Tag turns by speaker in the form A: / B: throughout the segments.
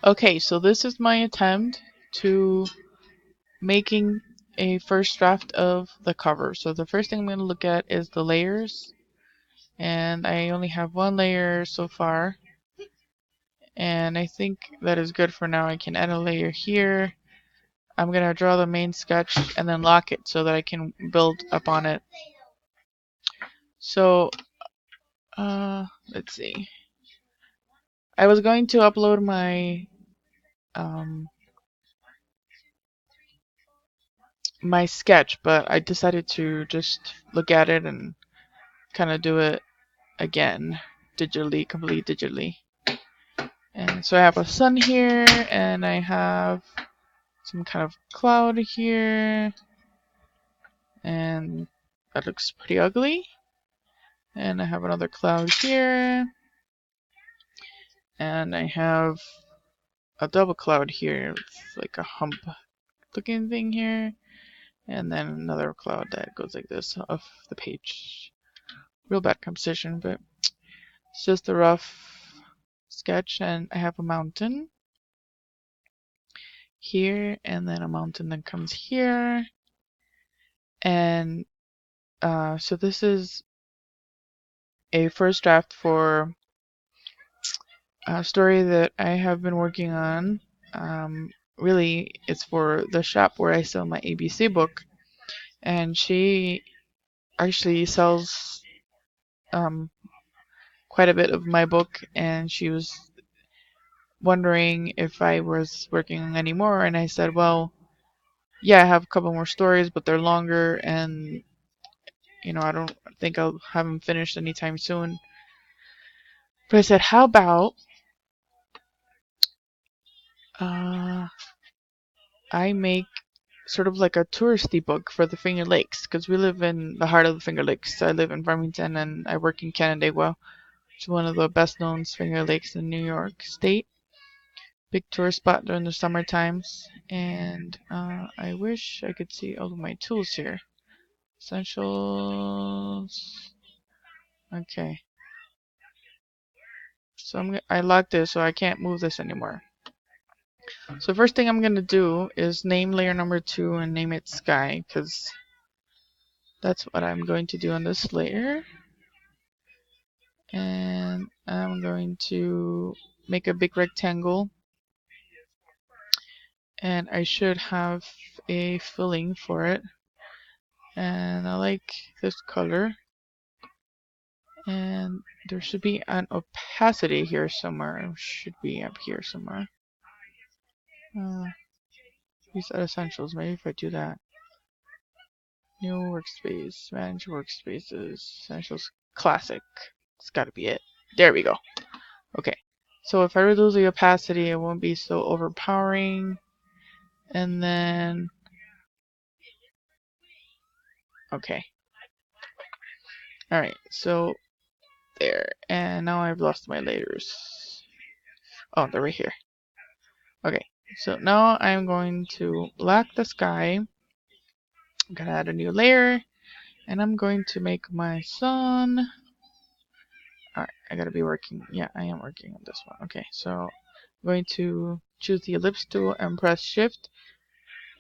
A: Okay, so this is my attempt to making a first draft of the cover. So the first thing I'm going to look at is the layers, and I only have one layer so far, and I think that is good for now. I can add a layer here. I'm going to draw the main sketch and then lock it so that I can build upon it. So let's see. I was going to upload um, my sketch, but I decided to just look at it and kind of do it again digitally, complete digitally. And so I have a sun here, and I have some kind of cloud here, and that looks pretty ugly. And I have another cloud here, and I have a double cloud here with like a hump looking thing here, and then another cloud that goes like this off the page. Real bad composition, but it's just a rough sketch. And I have a mountain here, and then a mountain that comes here. And so this is a first draft for a story that I have been working on. Really, it's for the shop where I sell my ABC book, and she actually sells um, quite a bit of my book, and she was wondering if I was working anymore, and I said, well, yeah, I have a couple more stories, but they're longer, and I don't think I'll have them finished anytime soon. But I said, how about uh, I make sort of like a touristy book for the Finger Lakes, because we live in the heart of the Finger Lakes. I live in Farmington and I work in Canandaigua, which is one of the best known Finger Lakes in New York State. Big tourist spot during the summer times. And I wish I could see all of my tools here. Essentials. Okay. So I locked this, so I can't move this anymore. So first thing I'm gonna do is name layer number 2 and name it sky, because that's what I'm going to do on this layer. And I'm going to make a big rectangle, and I should have a filling for it. And I like this color, and there should be an opacity here somewhere. It should be up here somewhere. These are essentials. Maybe if I do that. New workspace, manage workspaces, essentials, classic. It's gotta be it. There we go. Okay. So if I reduce the opacity, it won't be so overpowering. And then, okay. Alright, so there. And now I've lost my layers. Oh, they're right here. Okay, so now I'm going to black the sky. I'm gonna add a new layer. And I'm going to make my sun. Alright, I gotta be working. Yeah, I am working on this one. Okay, so I'm going to choose the ellipse tool and press shift.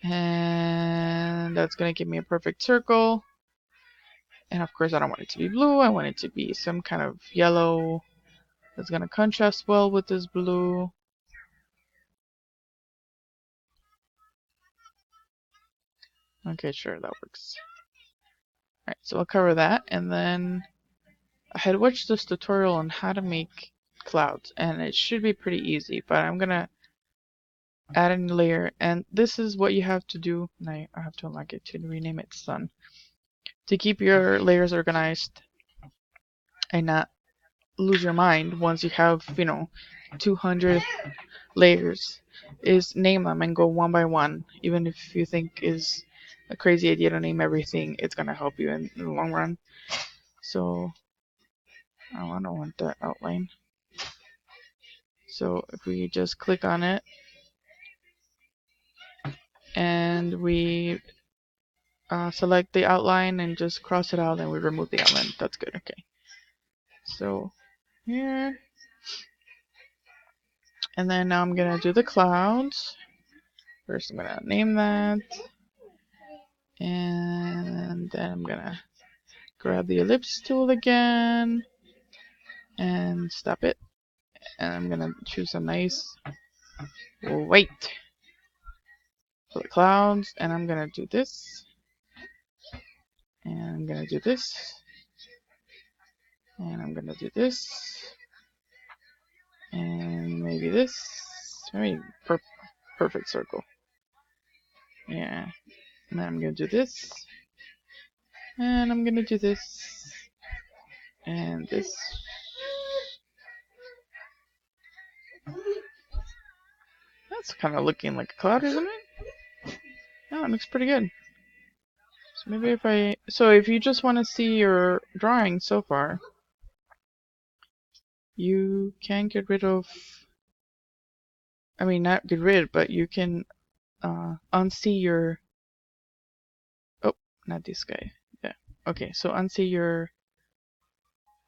A: And that's gonna give me a perfect circle. And of course I don't want it to be blue, I want it to be some kind of yellow that's gonna contrast well with this blue. Okay, sure, that works. Alright, so I'll cover that, and then I had watched this tutorial on how to make clouds, and it should be pretty easy, but I'm gonna add a new layer, and this is what you have to do. And I have to unlock it to rename it sun. To keep your layers organized and not lose your mind once you have, 200 layers, is name them and go one by one. Even if you think is a crazy idea to name everything, it's gonna help you in the long run. So, oh, I don't want that outline. So if we just click on it and we select the outline and just cross it out and we remove the outline, that's good. Okay. So here, And then now I'm gonna do the clouds. First I'm gonna name that. And then I'm gonna grab the ellipse tool again and stop it. And I'm gonna choose a nice white for the clouds. And I'm gonna do this. And I'm gonna do this. And I'm gonna do this. And maybe this. Maybe perfect circle. Yeah. And then I'm gonna do this. And I'm gonna do this. And this. That's kind of looking like a cloud, isn't it? Oh, it looks pretty good. So maybe if you just want to see your drawing so far, you can get rid of, I mean, not get rid, but you can unsee your, oh, not this guy. Yeah. Okay, so unsee your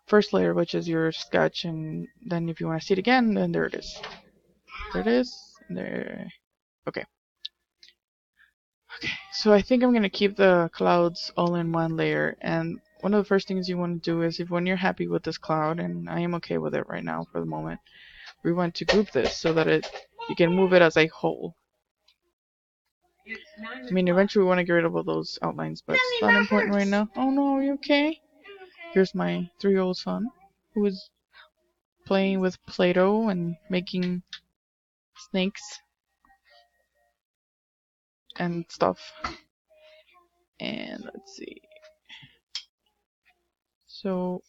A: first layer, which is your sketch, and then if you want to see it again, then there it is. There it is. There. Okay. Okay, so I think I'm going to keep the clouds all in one layer, and one of the first things you want to do is when you're happy with this cloud, and I am okay with it right now for the moment, we want to group this so that you can move it as a whole. I mean, eventually we want to get rid of all those outlines, but it's not important right now. Oh no, are you okay? Here's my 3-year-old son who is playing with Play-Doh and making snakes and stuff. And let's see. So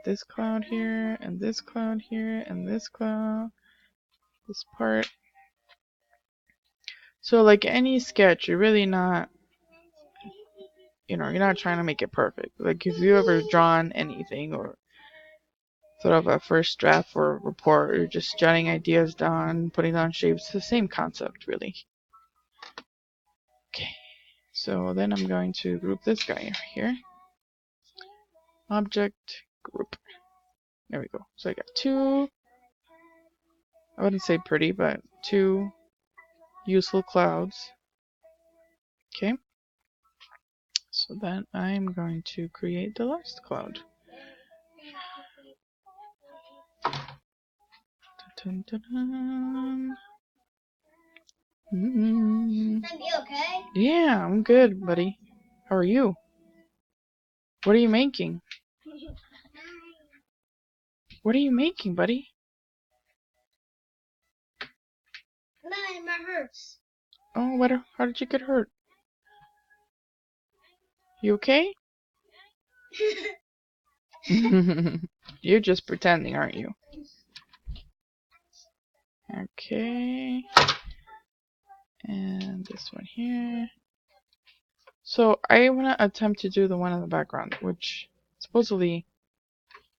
A: this cloud here, and this cloud here, and this cloud, this part. So like any sketch, you're really not, you're not trying to make it perfect. Like if you ever drawn anything or sort of a first draft or report, you're just jotting ideas down, putting down shapes, it's the same concept really. Okay, so then I'm going to group this guy here. Object, group. There we go. So I got 2, I wouldn't say pretty, but 2 useful clouds. Okay. So then I'm going to create the last cloud. Dun, dun, dun.
B: You okay?
A: Yeah, I'm good, buddy. How are you? What are you making? What are you making, buddy?
B: My hurts.
A: Oh, how did you get hurt? You okay? You're just pretending, aren't you? Okay. And this one here. So I want to attempt to do the one in the background, which supposedly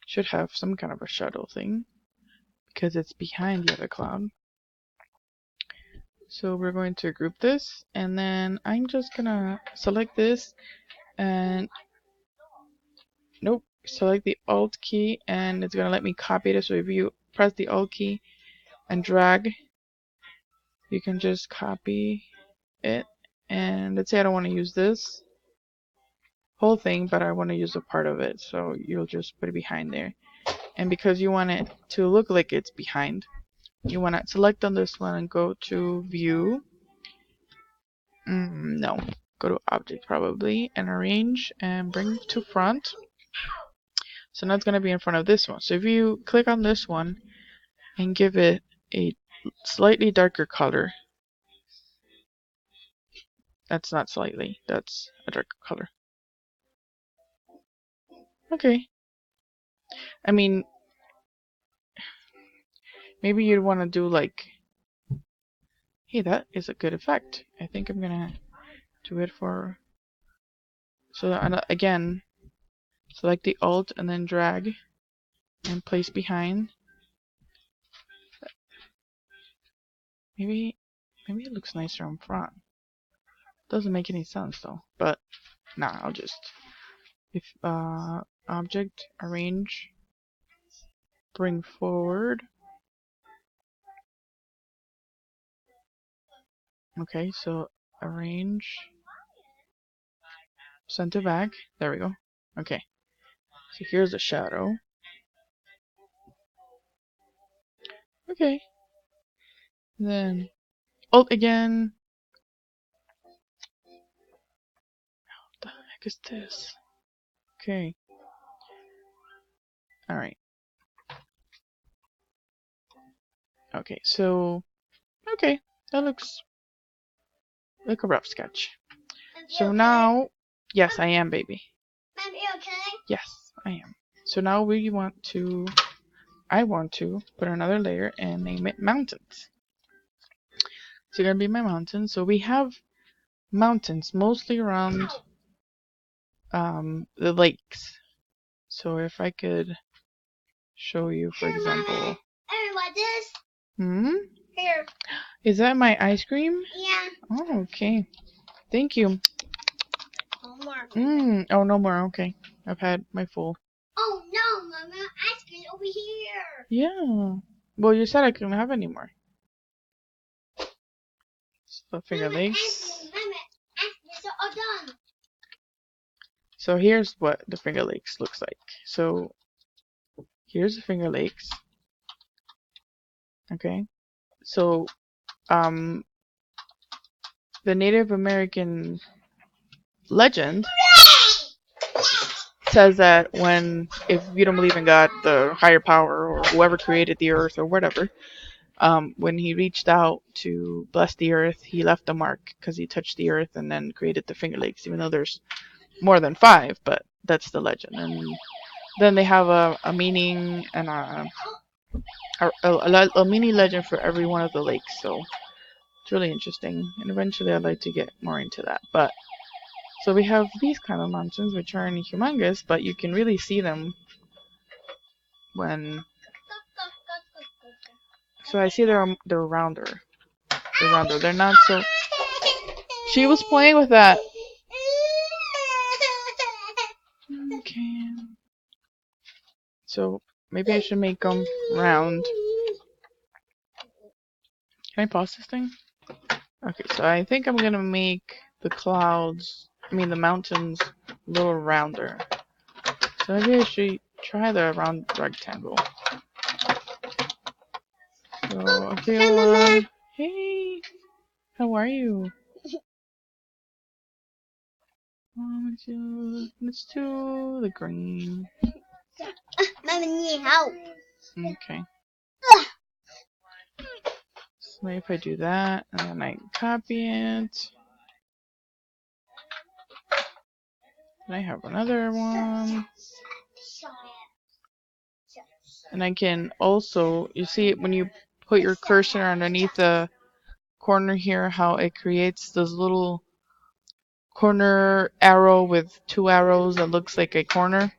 A: should have some kind of a shadow thing because it's behind the other cloud. So we're going to group this, and then I'm just gonna select this and select the Alt key, and it's gonna let me copy it. So if you press the Alt key and drag, you can just copy it. And let's say I don't want to use this whole thing, but I want to use a part of it, so you'll just put it behind there. And because you want it to look like it's behind, you want to select on this one and go to View. No, go to Object probably, and Arrange and bring to Front. So now it's going to be in front of this one. So if you click on this one and give it a slightly darker color, that's not slightly, that's a darker color. Okay. I mean, maybe you'd want to do like, hey, that is a good effect. I think I'm gonna do it for, so again, select the Alt and then drag and place behind. Maybe it looks nicer in front. Doesn't make any sense though, but nah, I'll just, if Object, Arrange, bring forward. Okay, so arrange, center back. There we go. Okay, so here's a shadow. Okay, then Alt again. What the heck is this? Okay. Alright. Okay, so okay, that looks like a rough sketch. So now, yes, I am, baby.
B: Mom, you okay?
A: Yes, I am. So now I want to put another layer and name it mountains. So gonna be my mountains. So we have mountains mostly around the lakes. So if I could show you, for example.
B: Everyone, this.
A: Hmm?
B: Here.
A: Is that my ice cream?
B: Yeah.
A: Oh, okay. Thank you.
B: Homework.
A: Oh, no more. Okay. I've had my full.
B: Oh no, Mama, ice cream over here.
A: Yeah. Well, you said I couldn't have any more. So finger
B: Mama,
A: legs.
B: ice cream are done.
A: So here's what the finger legs looks like. So here's the finger legs. Okay. So the Native American legend says that if you don't believe in God, the higher power, or whoever created the earth or whatever, when he reached out to bless the earth, he left a mark because he touched the earth and then created the finger lakes, even though there's more than 5, but that's the legend. And then they have a meaning and a mini legend for every one of the lakes. So it's really interesting. And eventually I'd like to get more into that. But so we have these kind of mountains, which aren't humongous, but you can really see them when. So I see they're rounder. They're rounder. They're not so. She was playing with that. Okay. So maybe I should make them round. Can I pause this thing? Okay, so I think I'm gonna make the the mountains a little rounder. So maybe I should try the round rectangle. So, okay, hey, how are you? Let's do the green.
B: Mama, need help.
A: Okay. So maybe if I do that, and then I copy it. And I have another one. And I can also, you see when you put your cursor underneath the corner here, how it creates this little corner arrow with 2 arrows that looks like a corner.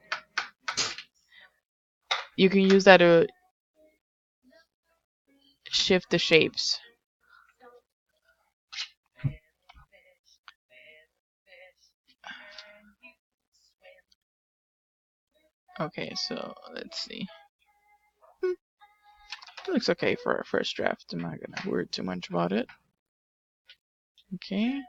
A: You can use that to shift the shapes. Okay, so let's see. It looks okay for our first draft. I'm not gonna worry too much about it. Okay.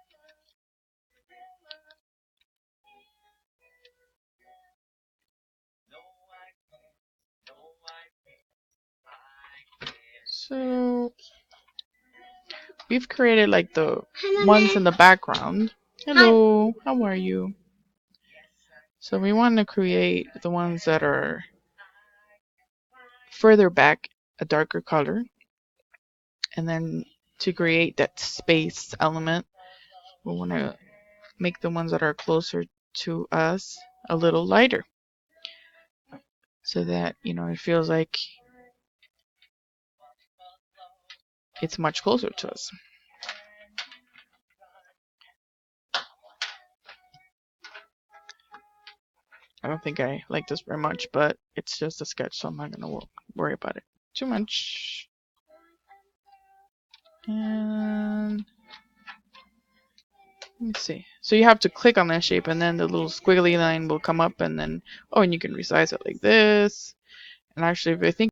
A: So we've created like the ones in the background. Hello, how are you? So we want to create the ones that are further back, a darker color. And then to create that space element, we want to make the ones that are closer to us a little lighter. So that, it feels like it's much closer to us. I don't think I like this very much, but it's just a sketch, so I'm not going to worry about it too much. And let me see. So you have to click on that shape, and then the little squiggly line will come up, and then, and you can resize it like this. And actually, if I think